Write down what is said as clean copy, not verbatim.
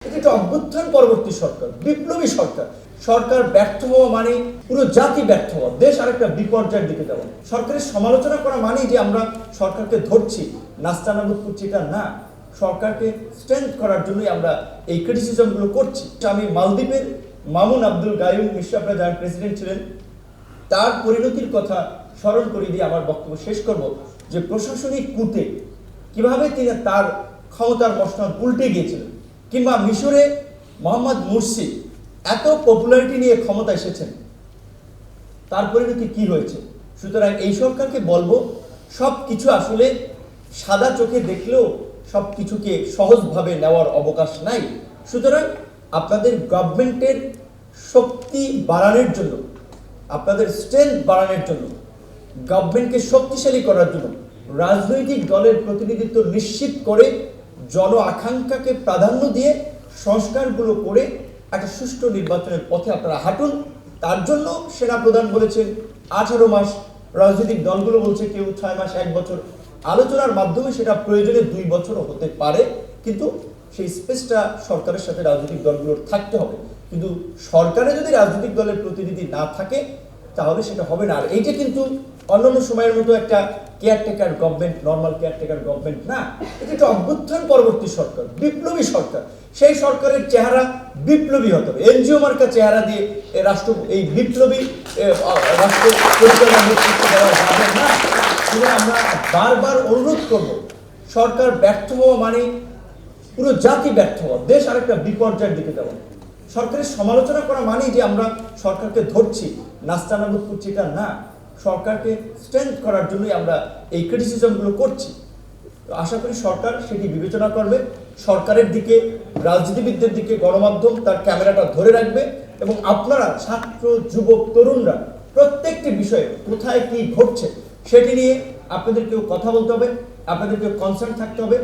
এটি একটা অভ্যুত্থান পরবর্তী সরকার, বিপ্লবী সরকার। সরকার ব্যর্থ হওয়া মানে পুরো জাতি ব্যর্থ হওয়া, দেশ আরেকটা বিপর্যয়ের দিকে যাওয়া। সরকারের সমালোচনা করা মানেই যে আমরা সরকারকে ধরছি, নাস্তানাবুদ করছি, এটা না। সরকারকে স্ট্রেংথ করার জন্যই আমরা এই ক্রিটিসিজমগুলো করছি। আমি মালদ্বীপের মামুন আব্দুল গায়ুম মিশ্র, আপনারা যারা প্রেসিডেন্ট ছিলেন, তার পরিণতির কথা স্মরণ করে দিয়ে আমার বক্তব্য শেষ করব। যে প্রশাসনিক কুতে কিভাবে তিনি তার ক্ষমতার মসনদ উল্টে গিয়েছিলেন, কিংবা মিশরে মোহাম্মদ মুরসি এত পপুলারিটি নিয়ে ক্ষমতা এসেছেন, তার পরিণতি কি হয়েছে। সুতরাং এই সরকারকে বলবো, সব কিছু আসলে সাদা চোখে দেখলেও সব কিছুকে সহজভাবে নেওয়ার অবকাশ নাই। সুতরাং আপনাদের গভর্নমেন্টের শক্তি বাড়ানোর জন্য, আপনাদের স্ট্রেংথ বাড়ানোর জন্য, গভর্নমেন্টকে শক্তিশালী করার জন্য রাজনৈতিক দলের প্রতিনিধিত্ব নিশ্চিত করে জন আকাঙ্ক্ষাকে প্রাধান্য দিয়ে সংস্কারগুলো করে একটা সুষ্ঠু নির্বাচনের পথে আপনারা হাঁটুন। তার জন্য সেনাপ্রধান বলেছেন 18 মাস, রাজনৈতিক দলগুলো বলছে কেউ 6 মাস, 1 বছর। আলোচনার মাধ্যমে সেটা প্রয়োজনে 2 বছরও হতে পারে, কিন্তু সেই স্পেসটা সরকারের সাথে রাজনৈতিক দলগুলোর থাকতে হবে। কিন্তু সরকারে যদি রাজনৈতিক দলের প্রতিনিধি না থাকে তাহলে সেটা হবে না। আর এইটা কিন্তু অন্যান্য সময়ের মতো একটা caretaker government, normal caretaker government না। এটা একটা অভ্যুত্থান পরবর্তী সরকার, বিপ্লবী সরকার। সেই সরকারের চেহারা বিপ্লবী হতে হবে। এনজিও মার্কা চেহারা দিয়ে রাষ্ট্র, এই বিপ্লবী রাষ্ট্র পরিচালনার নেতৃত্ব দেওয়া যাবে না। আমরা বারবার অনুরোধ করব, সরকার ব্যর্থ হওয়া মানে পুরো জাতি ব্যর্থ হওয়া, দেশ আরেকটা বিপর্যয়ের দিকে যাওয়া। সরকারের সমালোচনা করা মানেই যে আমরা সরকারকে ধরছি, নাস্তানাবুদ করছি, এটা না। সরকারকে স্ট্রেংথ করার জন্যই আমরা এই ক্রিটিসিজমগুলো করছি। তো আশা করি সরকার সেটি বিবেচনা করবে। সরকারের দিকে, রাজনীতিবিদদের দিকে গণমাধ্যম তার ক্যামেরাটা ধরে রাখবে, এবং আপনারা ছাত্র, যুবক, তরুণরা প্রত্যেকটি বিষয়ে কোথায় কি ঘটছে সেটি নিয়ে আপনাদেরকেও কথা বলতে হবে, আপনাদেরকেও কনসার্ন থাকতে হবে।